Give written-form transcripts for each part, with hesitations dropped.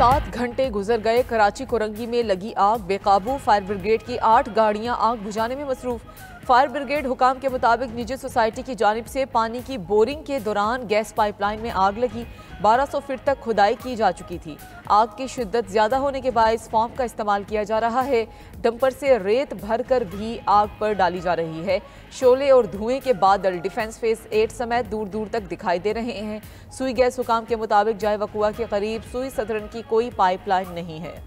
7 घंटे गुजर गए। कराची कोरंगी में लगी आग बेकाबू। फायर ब्रिगेड की 8 गाड़ियां आग बुझाने में मसरूफ। फायर ब्रिगेड हुकाम के मुताबिक निजी सोसाइटी की जानिब से पानी की बोरिंग के दौरान गैस पाइपलाइन में आग लगी। 1200 फीट तक खुदाई की जा चुकी थी। आग की शिद्दत ज्यादा होने के बायस फॉर्म का इस्तेमाल किया जा रहा है। डंपर से रेत भरकर भी आग पर डाली जा रही है। शोले और धुएं के बादल डिफेंस फेस 8 समेत दूर दूर तक दिखाई दे रहे हैं। सुई गैस हुकाम के मुताबिक जाय वकुआ के करीब सुई सदरन की कोई पाइपलाइन नहीं है।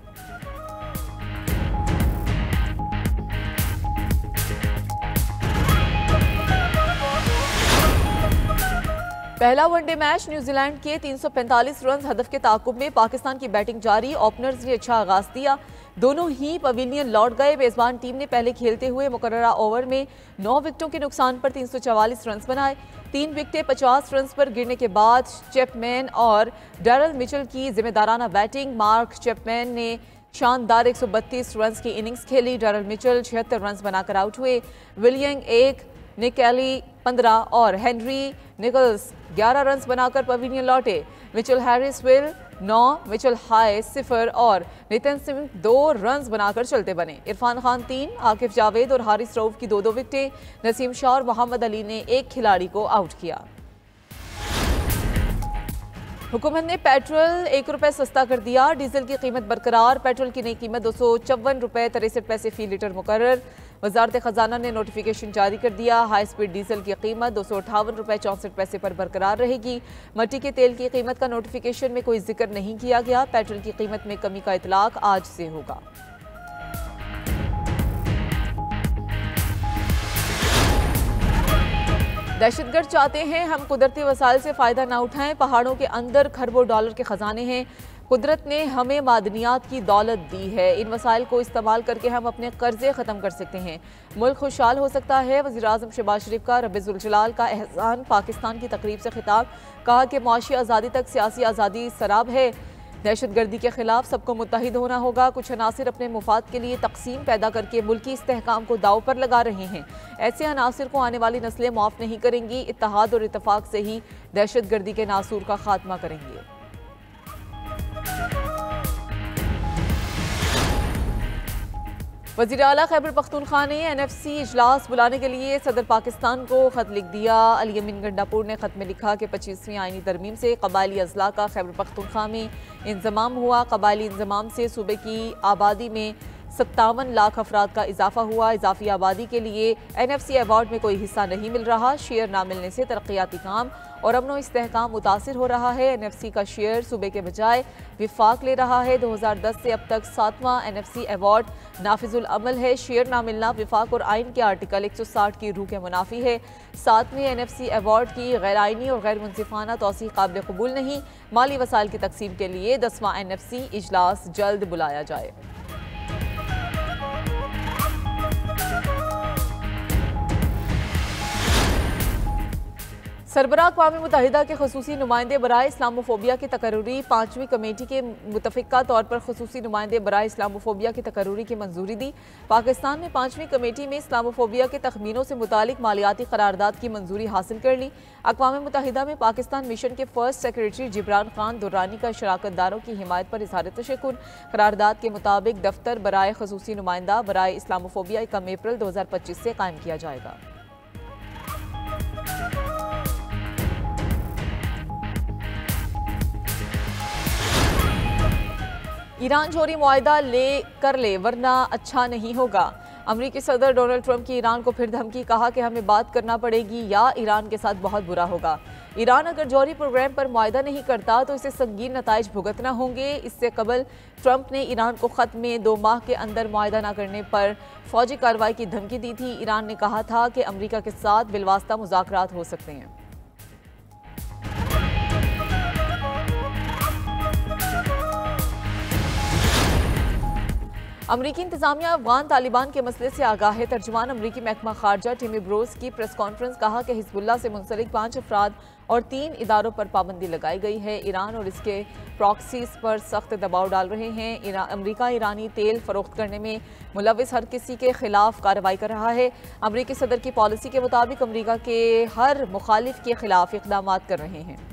पहला वनडे मैच न्यूजीलैंड के 345 रन हदफ के ताकुब में पाकिस्तान की बैटिंग जारी। ओपनर्स ने अच्छा आगाज दिया। दोनों ही पवेलियन लौट गए। मेजबान टीम ने पहले खेलते हुए मुकर्ररा ओवर में 9 विकेटों के नुकसान पर 344 रन बनाए। 3 विकेटें 50 रन पर गिरने के बाद चैपमैन और डैरल मिचेल की जिम्मेदाराना बैटिंग। मार्क चैपमैन ने शानदार 132 रन की इनिंग्स खेली। डैरल मिचेल 76 रन बनाकर आउट हुए। विलियम 1, निकैली 15 और हेनरी निकल्स 11 रन बनाकर पवेलियन लौटे। मिचेल हैरिस विल 9, मिचेल हाय 0 और नितिन सिंह 2 रन बनाकर चलते बने। इरफान खान 3, आकिफ जावेद और हारिस रऊफ की 2-2 विकेटें। नसीम शाह और मोहम्मद अली ने एक खिलाड़ी को आउट किया। हुकूमत ने पेट्रोल 1 रुपये सस्ता कर दिया। डीजल की कीमत बरकरार। पेट्रोल की नई कीमत 254 रुपये 63 पैसे फी लीटर मुकर्रर। वजारत खजाना ने नोटिफिकेशन जारी कर दिया। हाई स्पीड डीजल की कीमत 258 रुपये 64 पैसे पर बरकरार रहेगी। मट्टी के तेल की कीमत का नोटिफिकेशन में कोई जिक्र नहीं किया गया। पेट्रोल की कीमत में कमी का इतलाक आज से होगा। दहशतगर्द चाहते हैं हम कुदरती वसाइल से फ़ायदा ना उठाएं। पहाड़ों के अंदर खरबों डॉलर के ख़जाने हैं। कुदरत ने हमें मादनियात की दौलत दी है। इन वसाइल को इस्तेमाल करके हम अपने कर्जे ख़त्म कर सकते हैं। मुल्क खुशहाल हो सकता है। वज़ीर-ए-आज़म शहबाज शरीफ का रब्बे-उल-जलाल का एहसान। पाकिस्तान की तकरीब से खिताब। कहा कि मुआशी आज़ादी तक सियासी आज़ादी सराब है। दहशतगर्दी के खिलाफ सबको मुत्तहिद होना होगा। कुछ अनासिर अपने मुफाद के लिए तकसीम पैदा करके मुल्की इस्तेहकाम को दाव पर लगा रहे हैं। ऐसे अनासिर को आने वाली नस्लें माफ़ नहीं करेंगी। इत्तेहाद और इत्तफाक से ही दहशतगर्दी के नासूर का खात्मा करेंगे। वज़ीर आला खैबर पख्तूनख्वा ने NFC इजलास बुलाने के लिए सदर पाकिस्तान को खत लिख दिया। अली अमीन गंडापुर ने खत में लिखा कि 25वीं आईनी तरमीम से कबायली अजला का खैबर पख्तूनख्वा में इंजमाम हुआ। कबायली इंजमाम से सूबे की आबादी में 57 लाख अफराद का इजाफा हुआ। इजाफी आबादी के लिए NFC अवार्ड में कोई हिस्सा नहीं मिल रहा। शेयर ना मिलने से तरक्याती काम और अमनो इस्तेहकाम मुतासिर हो रहा है। NFC का शेयर सूबे के बजाय विफाक ले रहा है। 2010 से अब तक 7वां NFC अवार्ड नाफिजुल अमल है। शेयर ना मिलना विफाक और आइन के आर्टिकल 160 की रूह के मुनाफी है। 7वें NFC अवार्ड की गैर आइनी और गैर मुनसिफाना तौसीक़ काबिल कबूल नहीं। माली वसाइल की तकसीम के लिए 10वां NFC इजलास जल्द बुलाया जाए। सरबराह अक़वाम मुत्तहिदा के ख़ुसूसी नुमाइंदे बराए इस्लामोफोबिया की तकर्रुरी। 5वीं कमेटी के मुतफ़िक़ा तौर पर ख़ुसूसी नुमाइंदे बराए इस्लामोफोबिया की तकर्रुरी की मंजूरी दी। पाकिस्तान ने 5वीं कमेटी में इस्लामोफोबिया के तखमीनों से मुतालिक मालियाती करारदाद की मंजूरी हासिल कर ली। अक़वाम मुत्तहिदा में पाकिस्तान मिशन के फर्स्ट सेक्रेटरी जिब्रान खान दुर्रानी का शराकतदारों की हिमायत पर इज़हार तशक्कुर। करारदाद के मुताबिक दफ्तर बराए ख़ुसूसी नुमाइंदा बराए इस्लामोफोबिया 1 अप्रैल 2025 से कायम किया जाएगा। ईरान जोहरी मुआहिदा कर ले वरना अच्छा नहीं होगा। अमरीकी सदर डोनाल्ड ट्रंप की ईरान को फिर धमकी। कहा कि हमें बात करना पड़ेगी या ईरान के साथ बहुत बुरा होगा। ईरान अगर जौहरी प्रोग्राम पर मुआहिदा नहीं करता तो इसे संगीन नताइज भुगतना होंगे। इससे कबल ट्रंप ने ईरान को खत में 2 माह के अंदर मुआहिदा न करने पर फौजी कार्रवाई की धमकी दी थी। ईरान ने कहा था कि अमरीका के साथ बिलवास्ता मुज़ाकरात हो सकते हैं। अमरीकी इंतजामिया अफगान तालिबान के मसले से आगाह है। तर्जुमान अमरीकी महकमा खारजा टिमी ब्रोस की प्रेस कॉन्फ्रेंस। कहा कि हिजबुल्लाह से मुंसलिक 5 अफराद और 3 इदारों पर पाबंदी लगाई गई है। ईरान और इसके प्रॉक्सीज पर सख्त दबाव डाल रहे हैं। अमरीका ईरानी तेल फरोख्त करने में मुलविस हर किसी के खिलाफ कार्रवाई कर रहा है। अमरीकी सदर की पॉलिसी के मुताबिक अमरीका के हर मुखालिफ के खिलाफ इक़दामात कर रहे हैं।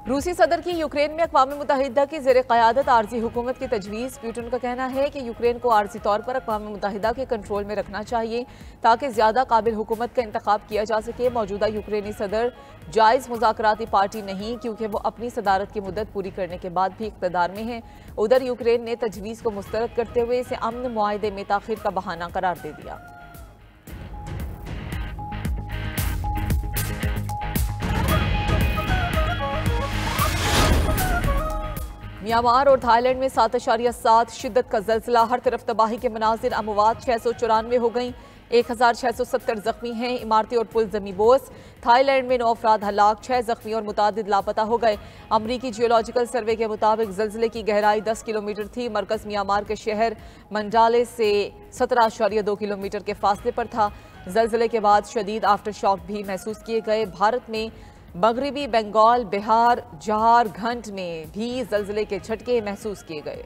रूसी सदर की यूक्रेन में अक़वाम मुत्तहिदा की ज़ेर क़यादत आर्जी हुकूमत की तजवीज़। पुतिन का कहना है कि यूक्रेन को आर्जी तौर पर अक़वाम मुत्तहिदा के कंट्रोल में रखना चाहिए ताकि ज़्यादा काबिल हुकूमत का इंतखाब किया जा सके। मौजूदा यूक्रेनी सदर जायज़ मुज़ाकराती पार्टी नहीं, क्योंकि वो अपनी सदारत की मुद्दत पूरी करने के बाद भी इक़्तिदार में है। उधर यूक्रेन ने तजवीज़ को मुस्तरद करते हुए इसे अमन मुआहदे में ताख़ीर का बहाना करार दे दिया। म्यांमार और थाईलैंड में 7.7 शिद्दत का जल्जला, हर तरफ तबाही के मनाजिर। अमवात 694 हो गई, 1670 जख्मी हैं। इमारतें और पुल ज़मींबोस। थाईलैंड में 9 अफराद हलाक, 6 जख्मी और मुतादिद लापता हो गए। अमरीकी जियोलॉजिकल सर्वे के मुताबिक जल्जले की गहराई 10 किलोमीटर थी। मरकज़ म्यांमार के शहर मंडाले से 17.2 किलोमीटर के फासले पर था। जल्जले के बाद शदीद आफ्टर शॉक भी महसूस किए गए। भारत में मगरबी बंगाल, बिहार, झारखंड में भी जल्जले के झटके महसूस किए गए।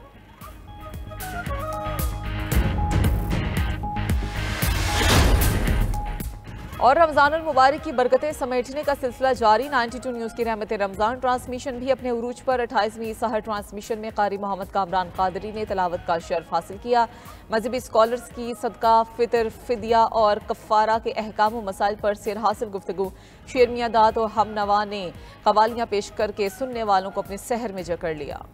और रमज़ान मुबारक की बरकतें समेटने का सिलसिला जारी। 92 न्यूज़ की रहमत रमज़ान ट्रांसमिशन भी अपने उरूज पर 28वीं सहर ट्रांसमिशन में कारी मोहम्मद कामरान कादरी ने तिलावत का शर्फ हासिल किया। मजहबी स्कॉलर्स की सदका, फितर, फिदिया और कफ़ारा के अहकाम व मसाइल पर सिर हासिल गुफ्तगू। शेर मियां दात और हम नवा ने कवालियाँ पेश करके सुनने वालों को अपने सहर में जकड़ लिया।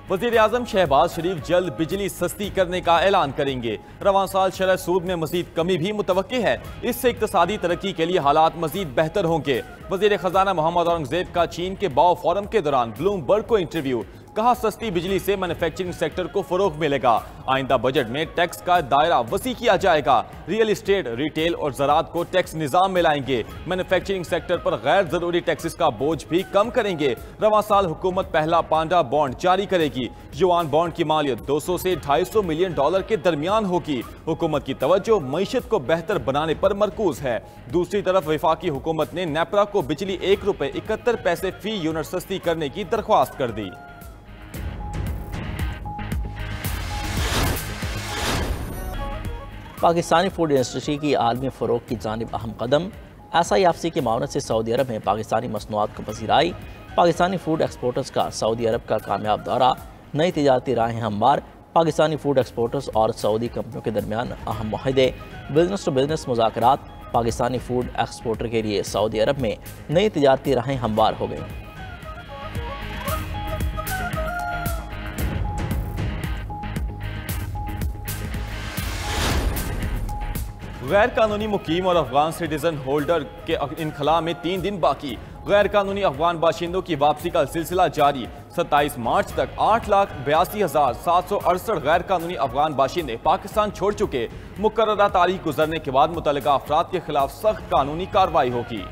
वज़ीर आज़म शहबाज शरीफ जल्द बिजली सस्ती करने का ऐलान करेंगे। रवां साल शरह सूद में मजीद कमी भी मुतवक्की है। इससे इक्तसादी तरक्की के लिए हालात मजीद बेहतर होंगे। वज़ीर खजाना मोहम्मद औरंगजेब का चीन के बाओ फोरम के दौरान ब्लूमबर्ग को इंटरव्यू। कहा, सस्ती बिजली से मैन्युफैक्चरिंग सेक्टर को फरोग मिलेगा। आइंदा बजट में टैक्स का दायरा वसी किया जाएगा। रियल इस्टेट, रिटेल और ज़राअत को टैक्स निज़ाम में लाएंगे। मैन्युफैक्चरिंग सेक्टर पर गैर जरूरी टैक्सेस का बोझ भी कम करेंगे। रवां साल हुकूमत पहला पांडा बॉन्ड जारी करेगी। युआन बॉन्ड की मालियत 200 से $250 मिलियन के दरमियान होगी। हुकूमत की तवज्जो मईशत को बेहतर बनाने पर मरकूज है। दूसरी तरफ वफाकी हुकूमत ने नेपरा को बिजली ₹1.71 फी यूनिट सस्ती करने की दरख्वास्त कर दी। पाकिस्तानी फूड इंडस्ट्री की आलमी फ़रोग की जानिब अहम कदम। SIFC की मावनत से सऊदी अरब में पाकिस्तानी मसनूआत को पजीराई। पाकिस्तानी फूड एक्सपोर्टर्स का सऊदी अरब का कामयाब दौरा, नई तिजारती राहें हमवार। पाकिस्तानी फूड एक्सपोर्टर्स और सऊदी कंपनियों के दरमियान अहम मुआहदे। बिजनेस टू बिजनेस मुज़ाकरात। पाकिस्तानी फूड एक्सपोर्टर के लिए सऊदी अरब में नई तिजारती राहें हमवार हो गई। गैर कानूनी मुकीम और अफगान सिटीजन होल्डर के इनखला में 3 दिन बाकी। गैर कानूनी अफगान बाशिंदों की वापसी का सिलसिला जारी। 27 मार्च तक 8,82,768 गैर कानूनी अफगान बाशिंदे पाकिस्तान छोड़ चुके। मुकर्ररा तारीख गुजरने के बाद मुतल्लिका अफराद के खिलाफ सख्त कानूनी कार्रवाई होगी।